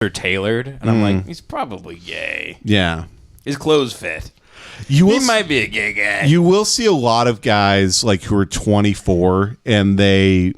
are tailored, and I'm like, he's probably gay. Yeah. His clothes fit. He might be a gay guy. You will see a lot of guys like who are 24 and they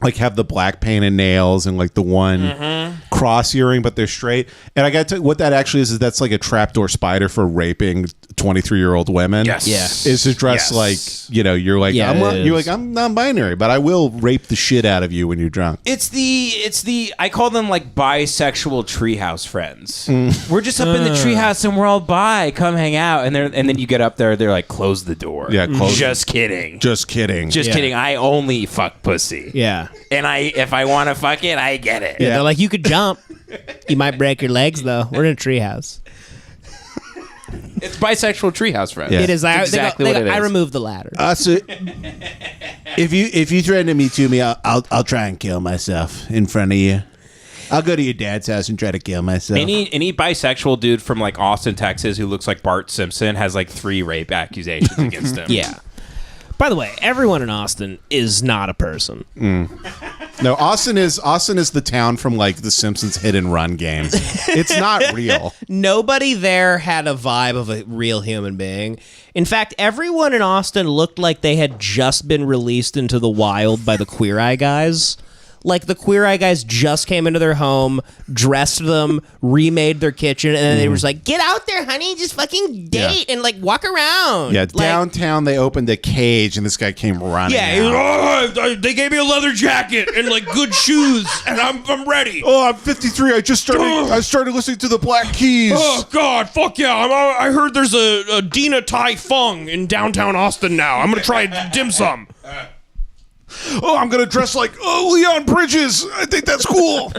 like have the black painted nails and like the one cross earring, but they're straight. And I got to what that actually is that's like a trapdoor spider for raping 23-year-old women. Yes. Yeah. Is to dress like, you know, you're like, I'm non-binary, but I will rape the shit out of you when you're drunk. It's the I call them like bisexual treehouse friends. We're just up in the treehouse and we're all bi. Come hang out, and then you get up there, they're like, close the door. Yeah, close. Just kidding. Just kidding. Just kidding. I only fuck pussy. Yeah. And if I want to fuck it, I get it. Yeah. They're like, you could jump. You might break your legs though. We're in a treehouse. It's bisexual treehouse friends. Yeah. It is. Exactly what it is. I removed the ladder. So if you threaten to me to me, I'll try and kill myself in front of you. I'll go to your dad's house and try to kill myself. Any bisexual dude from like Austin, Texas, who looks like Bart Simpson has like 3 rape accusations against him. Yeah. By the way, everyone in Austin is not a person. No, Austin is the town from like the Simpsons hit and run game. It's not real. Nobody there had a vibe of a real human being. In fact, everyone in Austin looked like they had just been released into the wild by the Queer Eye guys. Like the Queer Eye guys just came into their home, dressed them, remade their kitchen, and then they were just like, "Get out there, honey, just fucking date and like walk around." Yeah, like, downtown they opened a cage and this guy came running. Yeah, he was, they gave me a leather jacket and like good shoes, and I'm ready. Oh, I'm 53. I started listening to the Black Keys. Oh God, fuck yeah! I heard there's a Dina Tai Fung in downtown Austin now. I'm gonna try dim sum. Oh, I'm gonna dress like Leon Bridges. I think that's cool.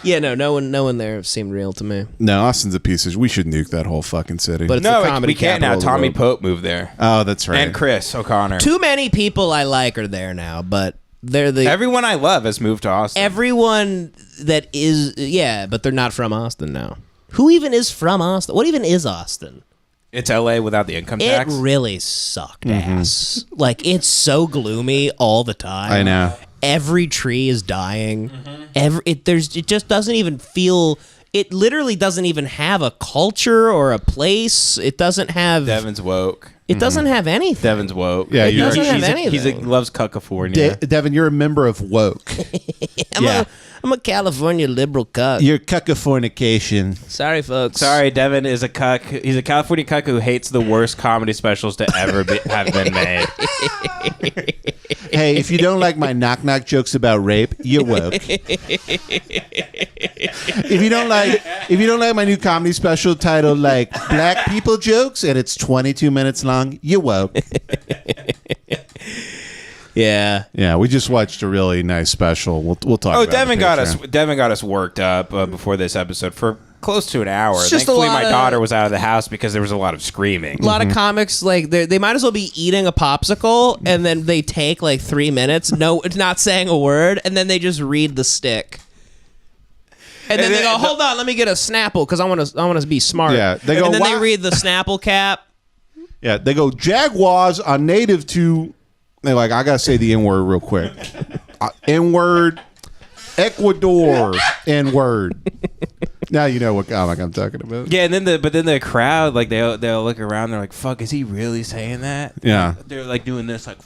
Yeah, no one there seemed real to me. No, Austin's a piece of. We should nuke that whole fucking city. But it's No, the comedy we can't now. capital of the Tommy world. Pope moved there, oh, that's right. and Chris O'Connor. Too many people I like are there now, but they're the Everyone I love has moved to Austin. everyone that is but they're not from Austin now. Who even is from Austin? What even is Austin? It's LA without the income It tax. really sucked ass. Like it's so gloomy all the time. I know. Every tree is dying. It just doesn't even feel. It literally doesn't even have a culture or a place. It doesn't have. Devin's woke. It doesn't have anything. Devin's woke. Yeah, It you're doesn't have He anything. loves Cuckafornia. Devin, you're a member of Woke. I'm a California liberal cuck. You're cuckafornication. Sorry, folks. Sorry, Devin is a cuck. He's a California cuck who hates the worst comedy specials to ever have been made. Hey, if you don't like my knock-knock jokes about rape, you're woke. If you don't like my new comedy special titled like Black People Jokes and it's 22 minutes long, you're woke. Yeah. Yeah, we just watched a really nice special. We'll talk Oh, about Devin it got later. us. Devin got us worked up before this episode for close to an hour. It's just a Thankfully, lot my of- daughter was out of the house because there was a lot of screaming. A lot of comics, like, they might as well be eating a popsicle, and then they take, like, 3 minutes, not saying a word, and then they just read the stick. And then they go, hold on, let me get a Snapple, because I want to be smart. Yeah, they go, and then they "Wow." read the Snapple cap. Yeah, they go, Jaguars are native to... They're like, I got to say the N-word real quick. N-word, Ecuador, N-word. Now you know what comic I'm talking about. Yeah, and then the crowd, like they'll look around, they're like, "Fuck, is he really saying that?" Yeah. They're like doing this, like,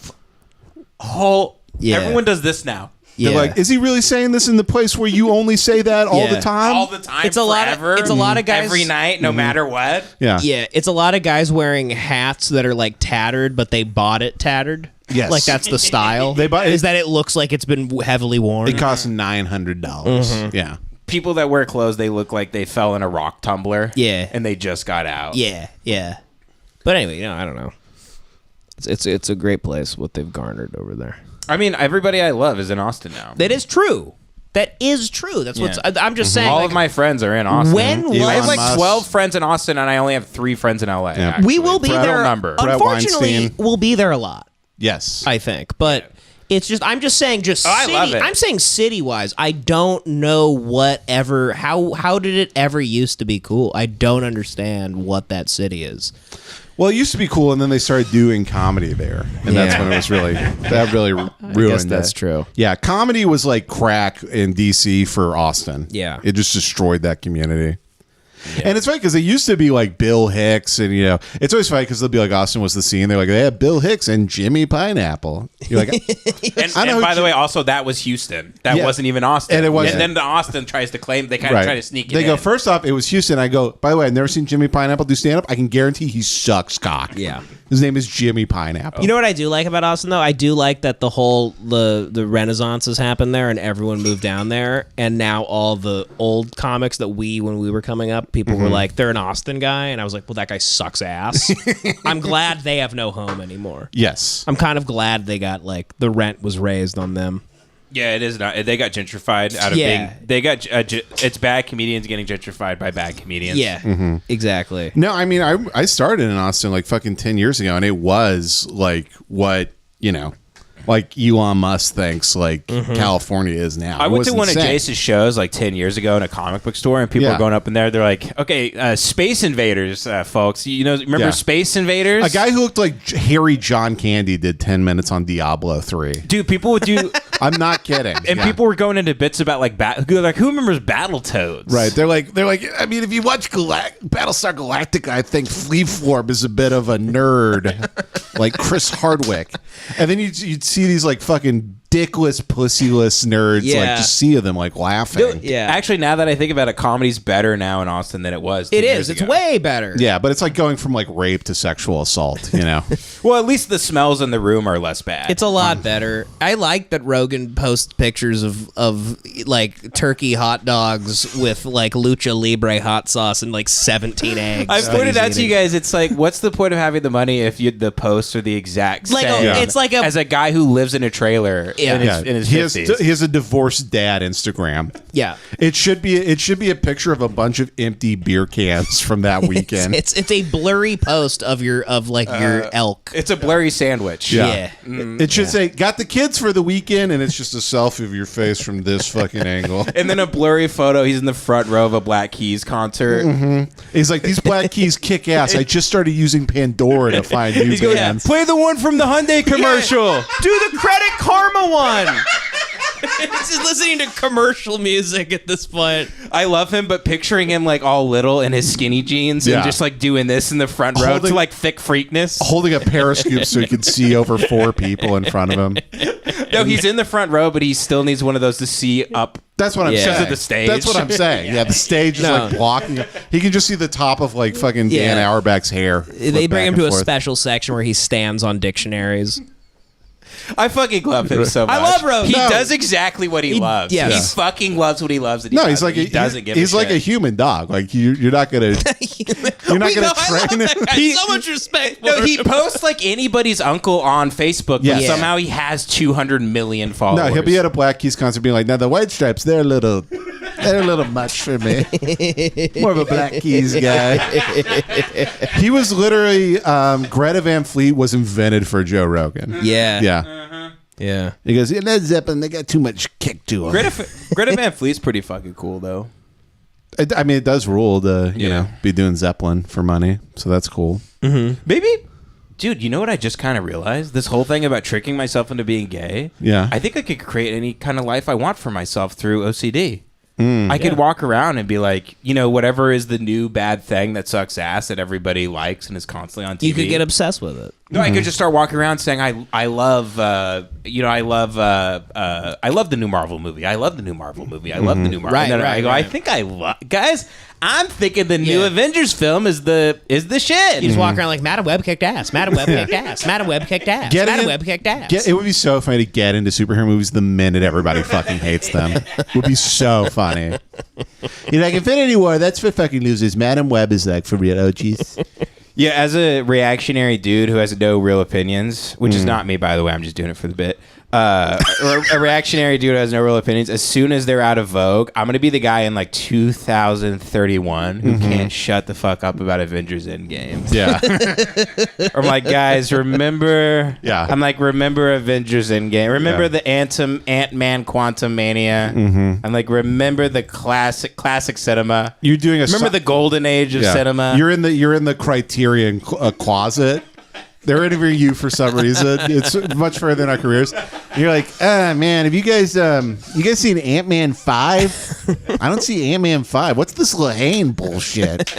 Yeah. Everyone does this now. They're like, is he really saying this in the place where you only say that all the time? All the time, It's a lot of- forever, it's a lot of guys- every night, no matter what. Yeah. Yeah, it's a lot of guys wearing hats that are, like, tattered, but they bought it tattered. Yes. Like, that's the style. They buy- is that it looks like it's been heavily worn. It costs $900. Yeah. People that wear clothes, they look like they fell in a rock tumbler. Yeah. And they just got out. Yeah. But anyway, I don't know. It's a great place, what they've garnered over there. I mean, everybody I love is in Austin now. That is true. That's what's. I'm just saying. All like, of my friends are in Austin. When was- I have like Elon 12 Musk. friends in Austin, and I only have 3 friends in LA. Yeah. we will be Total there. number. Brett Unfortunately, Weinstein. we'll be there a lot. Yes. I think, but It's just I'm just saying I love it. I'm saying city-wise. I don't know how did it ever used to be cool? I don't understand what that city is. Well, it used to be cool, and then they started doing comedy there, and that's when it was really ruined. That's true. Yeah, comedy was like crack in DC for Austin. Yeah. It just destroyed that community. Yeah. And it's funny because it used to be like Bill Hicks, and it's always funny because they'll be like Austin was the scene. They're like, they had Bill Hicks and Jimmy Pineapple. You're like, and by the way, also that was Houston. That wasn't even Austin. And it wasn't. And then the Austin tries to claim they kind of try to sneak it. They go, in. first off, it was Houston. I go, by the way, I've never seen Jimmy Pineapple do stand up. I can guarantee he sucks cock. Yeah. His name is Jimmy Pineapple. You know what I do like about Austin though? I do like that the whole the Renaissance has happened there and everyone moved down there, and now all the old comics that when we were coming up, people were like, they're an Austin guy, and I was like, well, that guy sucks ass. I'm glad they have no home anymore. Yes. I'm kind of glad they got like the rent was raised on them. Yeah, it is not. They got gentrified out of being. They got. It's bad comedians getting gentrified by bad comedians. Yeah, exactly. No, I mean, I started in Austin like fucking 10 years ago, and it was like what, like Elon Musk thinks like California is now. I went to one of Jace's shows like 10 years ago in a comic book store, and people were going up in there. They're like, okay, Space Invaders, folks. Remember Space Invaders? A guy who looked like Harry John Candy did 10 minutes on Diablo 3. Dude, people would do... I'm not kidding. And people were going into bits about like who remembers Battletoads? Right. They're like, I mean, if you watch Battlestar Galactica, I think Fleetform is a bit of a nerd, like Chris Hardwick. And then you'd see these like fucking dickless, pussyless nerds, like just see them like laughing. Yeah. Actually, now that I think about it, comedy's better now in Austin than it was. It is. It's way better. Yeah, but it's like going from like rape to sexual assault, Well, at least the smells in the room are less bad. It's a lot better. I like that Rogan posts pictures of like turkey hot dogs with like lucha libre hot sauce and like 17 eggs. I've pointed out to you guys, it's like, what's the point of having the money if the posts are the exact same? It's like as a guy who lives in a trailer in his 50s. He has a divorced dad Instagram. Yeah. It should be a picture of a bunch of empty beer cans from that weekend. It's a blurry post of your elk. It's a blurry sandwich. Yeah. It should say, got the kids for the weekend, and it's just a selfie of your face from this fucking angle. And then a blurry photo, he's in the front row of a Black Keys concert. He's like, these Black Keys kick ass. I just started using Pandora to find new bands. Play the one from the Hyundai commercial. Do the Credit Karma one. He's just listening to commercial music at this point. I love him, but picturing him like all little in his skinny jeans and just like doing this in the front row to like thick freakness. Holding a periscope so he can see over 4 people in front of him. No, he's in the front row, but he still needs one of those to see up. That's what I'm saying. Because of the stage. That's what I'm saying. Yeah, the stage is like blocking. He can just see the top of like fucking Dan Auerbach's hair. They bring him to a special section where he stands on dictionaries. I fucking love him so much. I love Rogan. He does exactly what he loves. yes. He fucking loves what he loves. And He's like he doesn't give a he's like shit. a human dog. Like you're not gonna you're not gonna train him. So much respect. No, he posts like anybody's uncle on Facebook, but somehow he has 200 million followers. No, he'll be at a Black Keys concert being like, now the White Stripes, they're a little much for me. More of a Black Keys guy. He was literally Greta Van Fleet was invented for Joe Rogan. Yeah. Yeah. He goes, Led Zeppelin, they got too much kick to them. Greta Van Fleet's pretty fucking cool, though. I mean, it does rule to be doing Zeppelin for money, so that's cool. Maybe, dude, you know what I just kind of realized? This whole thing about tricking myself into being gay. Yeah. I think I could create any kind of life I want for myself through OCD. I could walk around and be like, whatever is the new bad thing that sucks ass that everybody likes and is constantly on TV. You could get obsessed with it. No, I could just start walking around saying I love the new Marvel movie. I love the new Marvel movie. I love the new Marvel. Right, and then I go, right. I think I love guys. I'm thinking the new Avengers film is the shit. You just walk around like Madam Web kicked ass. Madam Web kicked ass. Madam Web kicked ass. Madam Web kicked ass. It would be so funny to get into superhero movies the minute everybody fucking hates them. It would be so funny. You're like, Infinity War, that's for fucking losers. Madam Web is like for real OGs. Yeah, as a reactionary dude who has no real opinions, which is not me, by the way, I'm just doing it for the bit. a reactionary dude who has no real opinions. As soon as they're out of vogue, I'm gonna be the guy in like 2031 who can't shut the fuck up about Avengers Endgame. Yeah. Or I'm like, guys, remember? Yeah. I'm like, remember Avengers Endgame? Remember the Ant-Man Quantum Mania? I'm like, remember the classic cinema? You're doing Remember the golden age of cinema? You're in the Criterion closet. They're interviewing you for some reason. It's much further than our careers. You're like, man, have you guys seen Ant-Man 5? I don't see Ant-Man 5. What's this Lahane bullshit?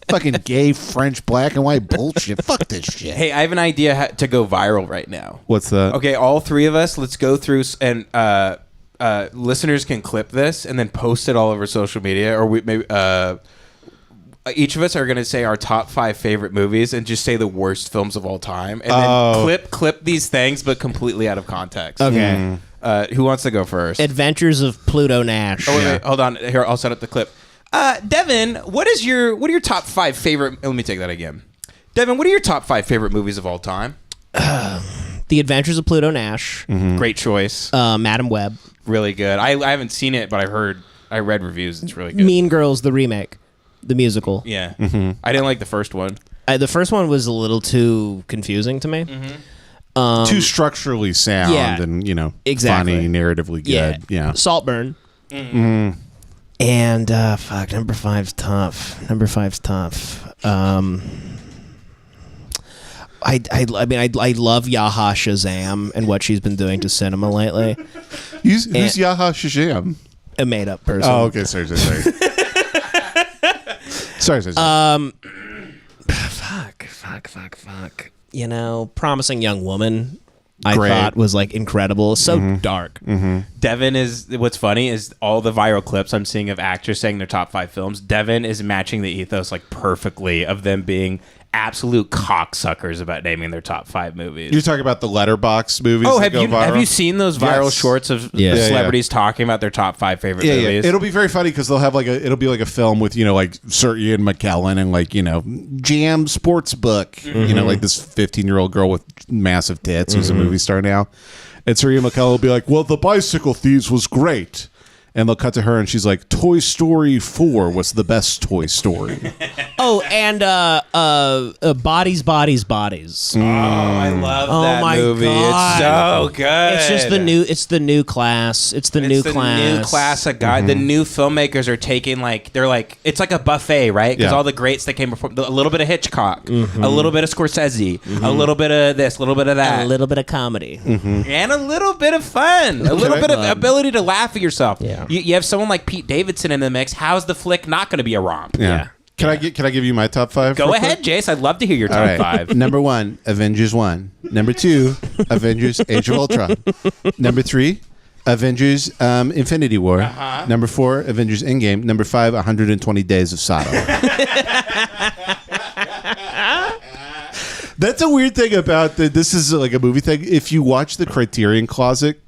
Fucking gay French black and white bullshit. Fuck this shit. Hey, I have an idea to go viral right now. What's that? Okay, all three of us, let's go through and listeners can clip this and then post it all over social media, or we maybe each of us are going to say our top 5 favorite movies and just say the worst films of all time, and then clip these things but completely out of context. Okay. Who wants to go first? Adventures of Pluto Nash. Oh, wait, hold on. Here, I'll set up the clip. Devin, what are your top 5 favorite? Let me take that again. Devin, what are your top 5 favorite movies of all time? The Adventures of Pluto Nash. Great choice. Madam Web. Really good. I haven't seen it, but I read reviews. It's really good. Mean Girls, the remake. The musical. Yeah. I didn't like the first one. The first one was a little too confusing to me. Too structurally sound and, exactly. funny, narratively good. Yeah. Saltburn. And, number 5's tough. I love Yaha Shazam and what she's been doing to cinema lately. Who's Yaha Shazam? A made-up person. Oh, okay. Sorry. Sorry. Fuck. Promising Young Woman, I Great. thought was like incredible. So dark. Devin is, what's funny is all the viral clips I'm seeing of actors saying their top 5 films. Devin is matching the ethos like perfectly of them being absolute cocksuckers about naming their top 5 movies. You're talking about the Letterboxd movies. Oh, that go viral? have you seen those viral shorts of celebrities talking about their top 5 favorite movies? It'll be very funny because they'll have it'll be like a film with like Sir Ian McKellen and Jam Sports Book, like this 15-year-old girl with massive tits who's a movie star now, and Sir Ian McKellen will be like, "Well, The Bicycle Thieves was great." And they'll cut to her, and she's like, "Toy Story 4 was the best Toy Story." Oh, and Bodies. Oh, I love that my movie. God. It's so good. It's just the new. It's the new class. It's the new class of guy. The new filmmakers are taking they're like, it's like a buffet, right? Because all the greats that came before, a little bit of Hitchcock, a little bit of Scorsese, a little bit of this, a little bit of that, a little bit of comedy, and a little bit of fun, a little bit of ability to laugh at yourself. Yeah. You have someone like Pete Davidson in the mix. How's the flick not going to be a romp? Yeah. Can I give you my top 5? Go ahead, Jace. I'd love to hear your top 5. Number 1, Avengers 1. Number 2, Avengers Age of Ultron. Number 3, Avengers Infinity War. Number 4, Avengers Endgame. Number 5, 120 Days of Sodom. That's a weird thing about this is like a movie thing. If you watch the Criterion Closet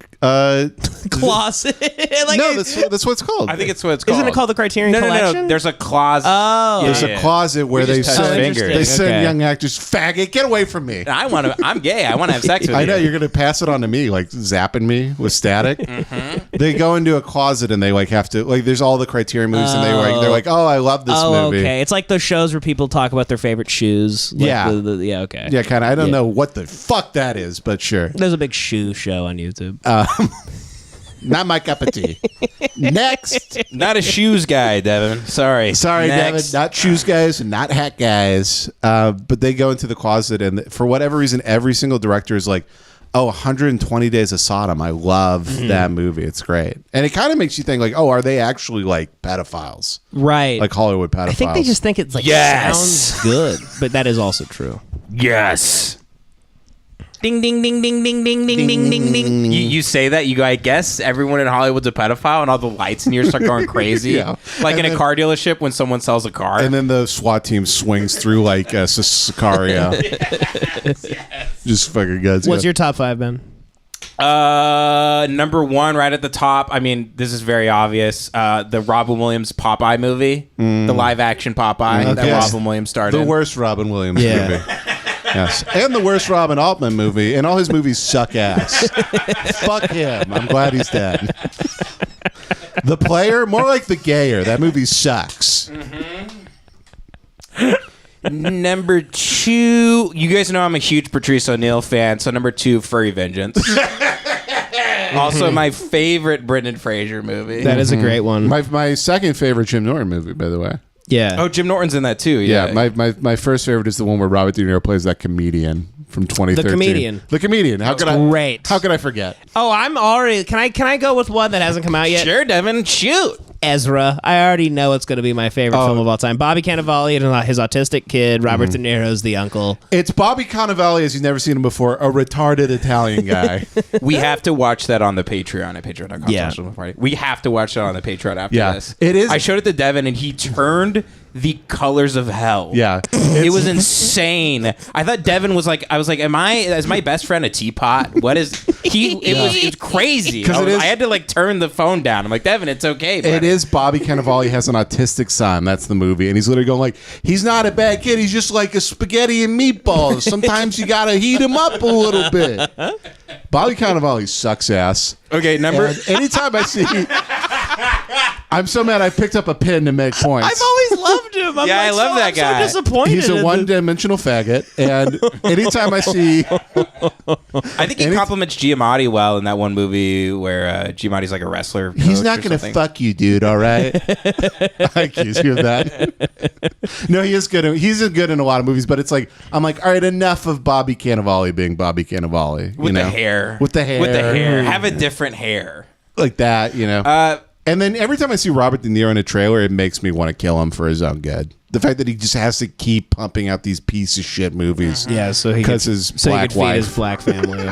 closet. No, that's what it's called. I think it's what it's called. Isn't it called the Criterion Collection? No. There's a closet. Oh, There's a closet where they send Okay. young actors. Faggot, get away from me. I'm gay. I want to have sex with you. I know you're gonna pass it on to me, like zapping me with static. They go into a closet and they have to there's all the Criterion movies and they're like, oh, I love this movie. Okay. It's like those shows where people talk about their favorite shoes. Okay. Yeah, kind of. I don't know what the fuck that is, but sure. There's a big shoe show on YouTube. Not my cup of tea. Next. Not a shoes guy, Devin. Sorry, Devin. Not shoes guys and not hat guys. But they go into the closet and for whatever reason, every single director is like, oh, 120 Days of Sodom. I love that movie. It's great. And it kind of makes you think are they actually pedophiles? Right. Like Hollywood pedophiles. I think they just think it's sounds good, but that is also true. Yes. Ding, ding, ding, ding, ding, ding, ding, ding, ding, ding. You say that, you go, I guess everyone in Hollywood's a pedophile, and all the lights in here start going crazy. Yeah. Like in a car dealership when someone sells a car. And then the SWAT team swings through like Sicario. Just fucking guts. What's your top 5, Ben? Number 1, right at the top. I mean, this is very obvious. The Robin Williams Popeye movie, the live action Popeye that Robin Williams starred in. The worst Robin Williams movie. Yes, and the worst Robin Altman movie, and all his movies suck ass. Fuck him. I'm glad he's dead. The Player, more like The Gayer. That movie sucks. Number 2, you guys know I'm a huge Patrice O'Neill fan, so number 2, Furry Vengeance. Also, my favorite Brendan Fraser movie. That is a great one. My second favorite Jim Norton movie, by the way. Yeah. Oh, Jim Norton's in that too. Yeah. My first favorite is the one where Robert De Niro plays that comedian from 2013. The Comedian. The Comedian. How could great. How could I forget? Oh, I'm already. Can I go with one that hasn't come out yet? Sure, Devin. Shoot. Ezra. I already know it's going to be my favorite film of all time. Bobby Cannavale and his autistic kid. Robert De Niro's the uncle. It's Bobby Cannavale, as you've never seen him before, a retarded Italian guy. We have to watch that on the Patreon at patreon.com. Yeah. We have to watch that on the Patreon after this. It is. I showed it to Devin, and he turned the colors of hell. Yeah. It was insane. I thought Devin was like, is my best friend a teapot? What is he? It was crazy. I had to like turn the phone down. I'm like, Devin, it's okay. It is Bobby Cannavale has an autistic son. That's the movie. And he's literally going like, he's not a bad kid. He's just like a spaghetti and meatballs. Sometimes you got to heat him up a little bit. Bobby Cannavale sucks ass. Okay, And anytime I see... I'm so mad I picked up a pen to make points. I've always loved him. I love that guy. So disappointed. He's a one-dimensional faggot, and anytime I see... I think he compliments Giamatti well in that one movie where Giamatti's like a wrestler. He's not going to fuck you, dude, all right? I accuse you of that. No, he is good. He's good in a lot of movies, but it's like, I'm like, all right, enough of Bobby Cannavale being Bobby Cannavale. With the hair. With the hair. Have a different hair. Like that, you know. And then every time I see Robert De Niro in a trailer, it makes me want to kill him for his own good. The fact that he just has to keep pumping out these piece of shit movies. Yeah, so he could feed his black family.